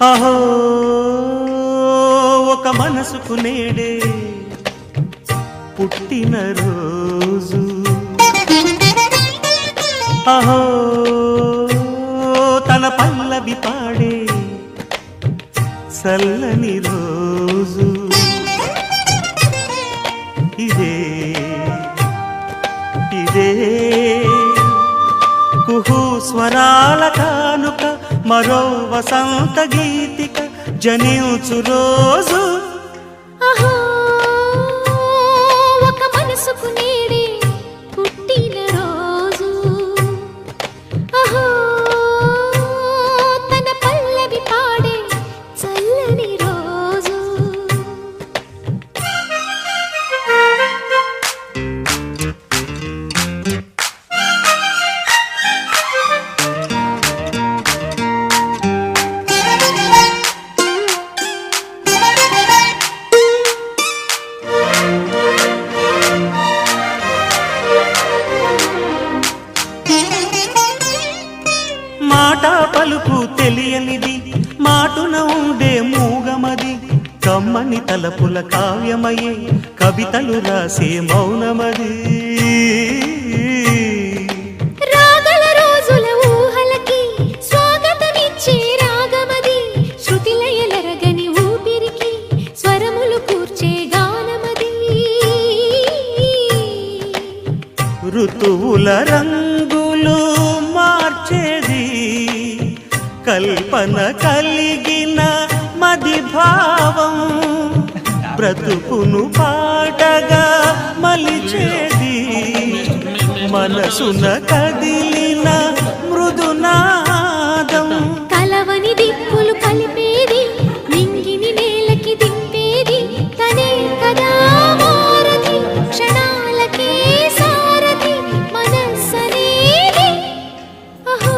అహో ఒక మనసుకు నేడే పుట్టిన రోజు, అహో తన పల్లవి పాడే చల్లని రోజు, ఇదే ఇదే కుహు స్వరాల కానుక, మరో వసంత గీతిక జనించు రోజు. అహో ఒక మనసుకు నేడే పుట్టిన రోజు, అహో తన పల్లవి పాడే చల్లని రోజు. మాట పలుకు తెలియనిది, మాటున ఉండే మూగమది, కమ్మని తలపుల కావ్యమయే కవితలు రాసే మౌనమది. రాగల రోజుల ఊహలకి స్వాగతమిచ్చే రాగమది, శృతిలయలరగని ఊపిరికి స్వరములు కూర్చే గానమది. ఋతువుల రంగులు మార్చేది, కల్పన కలిగిన మది భావం, బ్రతుకును పాటగా మలిచేది, మనసున కదిలిన మృదునాదం. కలవని దిక్కులు కలిపేది, నింగిని నేలకి దింపేది, తనే కదా మారది, క్షణాలకే సారథి మనస్సనేది. అహో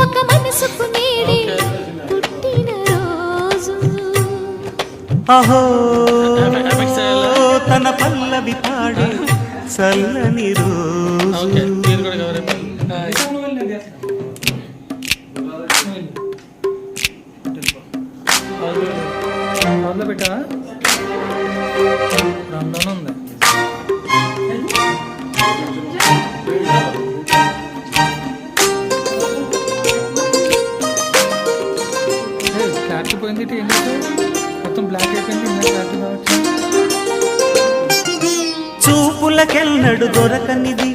ఒక మనసుకు నేడే పుట్టిన రోజు, అహో తన పల్లవి పాడే చల్లని రోజు. పెట్టా ఉంది. క్లారిటీ పోయింది, మొత్తం బ్లాక్ అయిపోయింది. క్లారిటీ కావచ్చు. చూపులకెన్నడు దొరకనిది,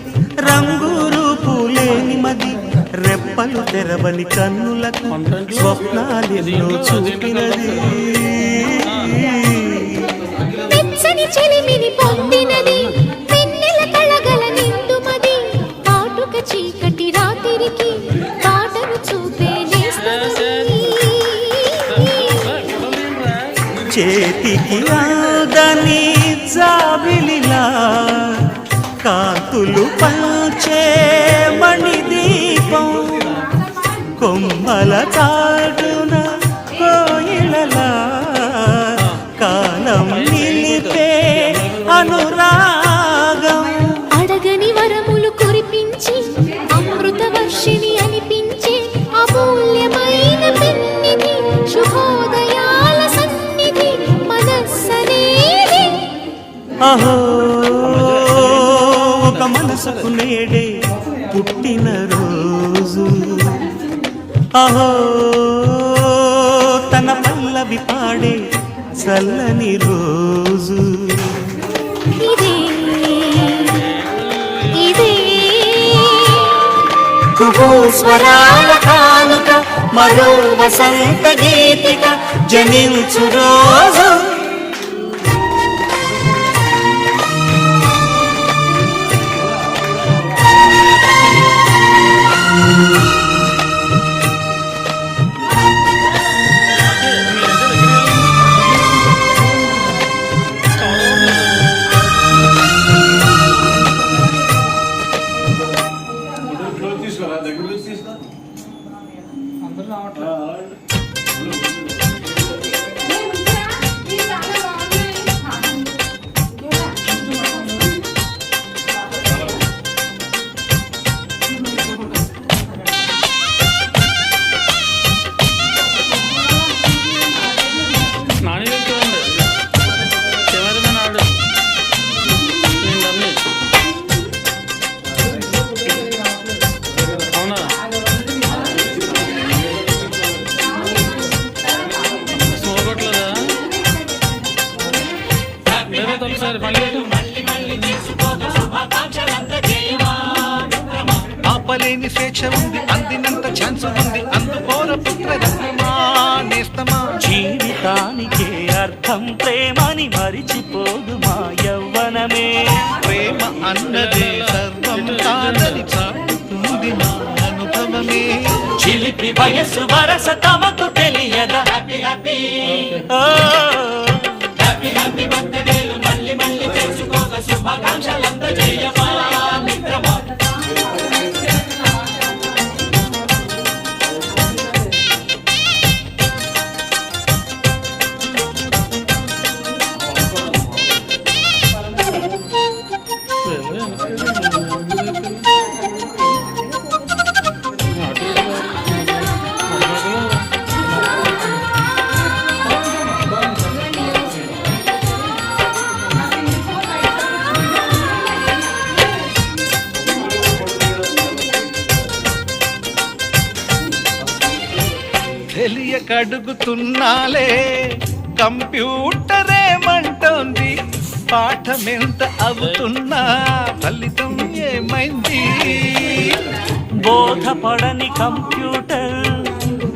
రంగు రూపు లేని మది, రెప్పలు తెరవని కన్నులకు స్వప్నాలెన్నో చూపినది. వెచ్చని చెలిమిని పొందినది, వెన్నెల కళగల నిండుమది, కాటుక చీకటి రాత్రికి కాటను చూపే నేస్తమది. చేతికి అందని జాబిలిలా కాంతులు పంచే మణిదీపం, కొమ్మల చాటున కోయిలలా కాలం నిలిపే అనురాగం. అడగని వరములు కురిపించి అమృత వర్షిణి అనిపించే అమూల్యమైన పెన్నిధి, శుభోదయాల సన్నిధి మనస్సనేది. అహో ఒక మనసుకు నేడే పుట్టిన రోజు, అహో తన పల్లవి పాడే చల్లని రోజు, ఇదే ఇదే కుహు స్వరాల కానుక, మరో వసంత గీతిక జనించు రోజు. అందరూ రావట్లేదు. చిలిపి వయస్సు వరస తమకు తెలియదా హ్యాపీ హ్యాపీ హ్యాపీ హ్యాపీ బర్త్డేలు మళ్ళీ మళ్ళీ చేసుకోక శుభాకాంక్షలందజేయమా మిత్రమా తెలియకడుగుతున్నాలే కంప్యూటర్ ఏమంటోంది పాఠమెంత అవుతున్నా ఫలితం ఏమైంది బోధపడని కంప్యూటర్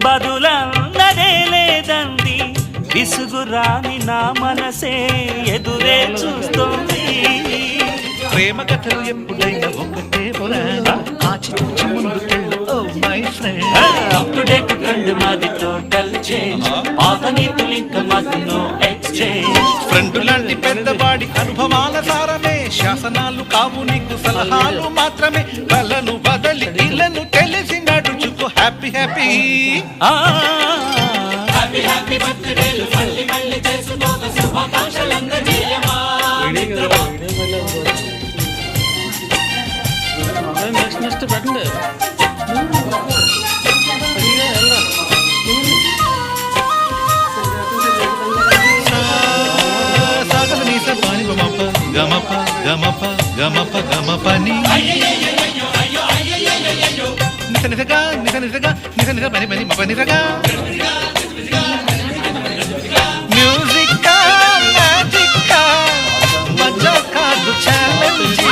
బదులన్నదే లేదండి విసుగురాని నా మనసే ఎదురే చూస్తోంది ప్రేమ కథలు ఎప్పుడైనా ఒకటే ఆచితూచి ముందుకెళ్ళు oh my friend up to date trend మాది టోటల్ చేంజ్ పాత నీతులు ఇంకా మాది నో ఎక్స్చేంజ్ ఫ్రెండ్ లాంటి పెద్దవాడి అనుభవాల సారమే శాసనాలు కావు నీకు సలహాలు మాత్రమే కలను బదలి ఇలను తెలిసి నడుచుకో హ్యాపీ హ్యాపీ హ్యాపీ హ్యాపీ బర్త్డేలు మళ్ళీ మళ్ళీ చేసుకోక శుభాకాంక్షలందజేయమా మిత్రమా నెక్స్ట్ పెట్టండి గమప గమప గమప గమపని నిస నిసగా నిస నిసగా నిస నిస పని పని మప నిసగా మ్యూజిక్ మ్యాజిక్ మజా కాదు ఛాలెంజ్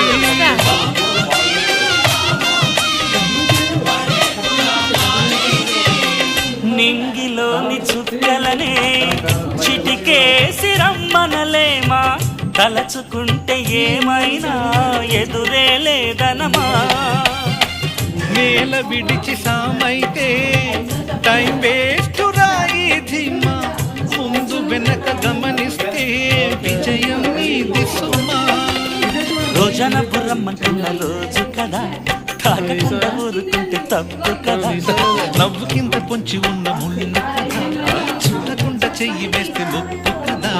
నింగిలోని చుక్కలనే చిటికేసి రమ్మనలేమా తలచుకుంటే ఏమైనా ఎదురే లేదనమా నేల విడిచి సామైతే టైం వేస్ట్ రాయి ధీమా ముందు వెనక గమనిస్తే విజయం నీది సుమా రోజన బుర్రమ్మంటున్న రోజు కదా తాకకుండా ఊరుకుంటే తప్పు కదా నవ్వు కింద పొంచి ఉన్న ముళ్ళు చుట్టకుండా చెయ్యి వేస్తే ముప్పు కదా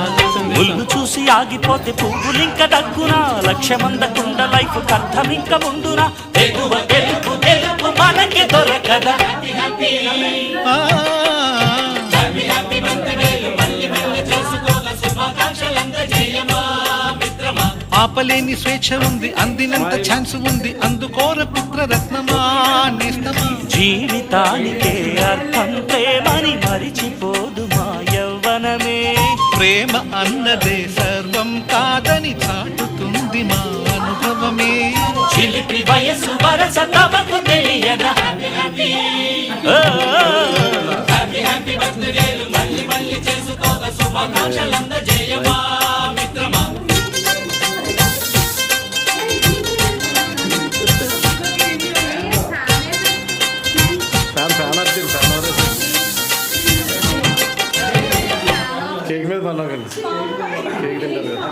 ముళ్ళు చూసి ఆగిపోతే పువ్వులింక దగ్గునా లక్ష్యమందకుండా లైఫ్ అర్థం ఇంక ముందునా తెగువ తెలుపు తెలుపు మనకి దొరకదా ఆపలేని స్వేచ్ఛ ఉంది అందినంత ఛాన్స్ ఉంది అందుకోర పుత్రరత్నమా నేస్తమా జీవితానికే అర్థం ప్రేమని మరిచిపోదు మా యవ్వనమే ప్రేమ అన్నదే సర్వం కాదని చాటుతుంది మా అనుభవమే చిలిపి వయస్సు వరస తమకు తెలియదా హ్యాపీ హ్యాపీ బర్త్డేలు మళ్ళీ మళ్ళీ చేసుకోక శుభాకాంక్షలందజేయమా మిత్రమా కేక్ మీద పన్నాకండి కేక్ తింటారు కదా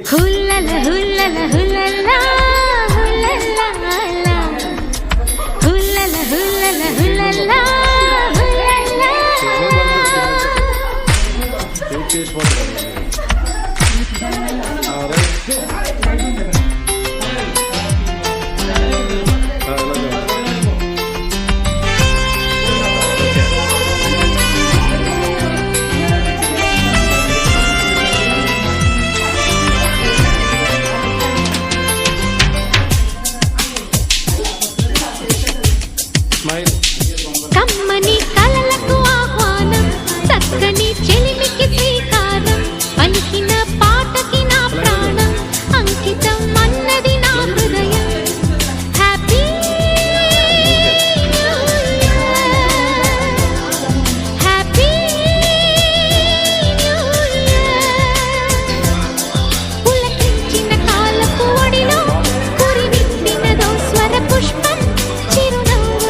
హుల్లల హుల్లల హుల్లల హుల్లల హుల్లల హుల్లల హుల్లల హుల్లల కేక్ చేసిపోతారు కమ్మని కలలకు ఆహ్వానం చక్కని చెలిమికి శ్రీకారం పలికిన పాటకి నా ప్రాణం అంకితం అన్నది నా హృదయం హ్యాపీ హ్యాపీ పులకించిన కాలపు ఒడిలో కురివిప్పినదో స్వర పుష్పం చిరునవ్వు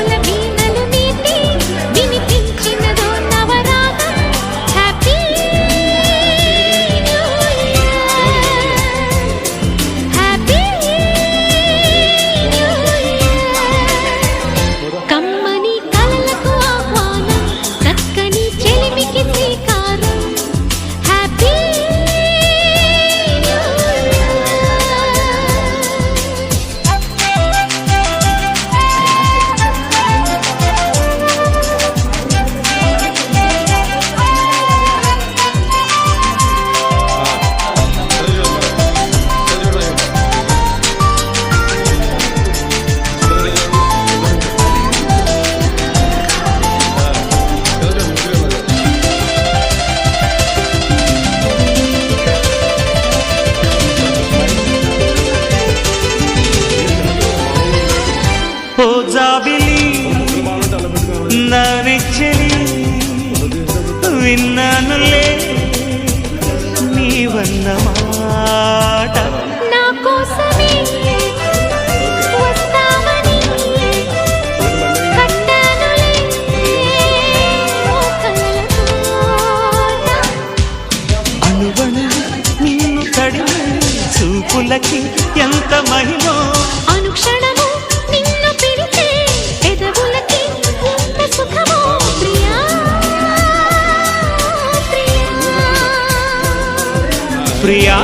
కమ్మని కలలకు ఆహ్వానం చక్కని చెలిమికి శ్రీకారం హ్యాపీ ఓ జాబిలి నా నెచ్చలి విన్నానులే నీవన్న మాట నా కోసమే వస్తావని కట్టానులే ఓ కలల తోట అనువను నిన్ను తడిమి చూపులకి ఎంత మహిమో అనుక్షణము నిన్ను పిలిచే పెదవులకి ఎంత సుఖమో ప్రియా ప్రియా ప్రియా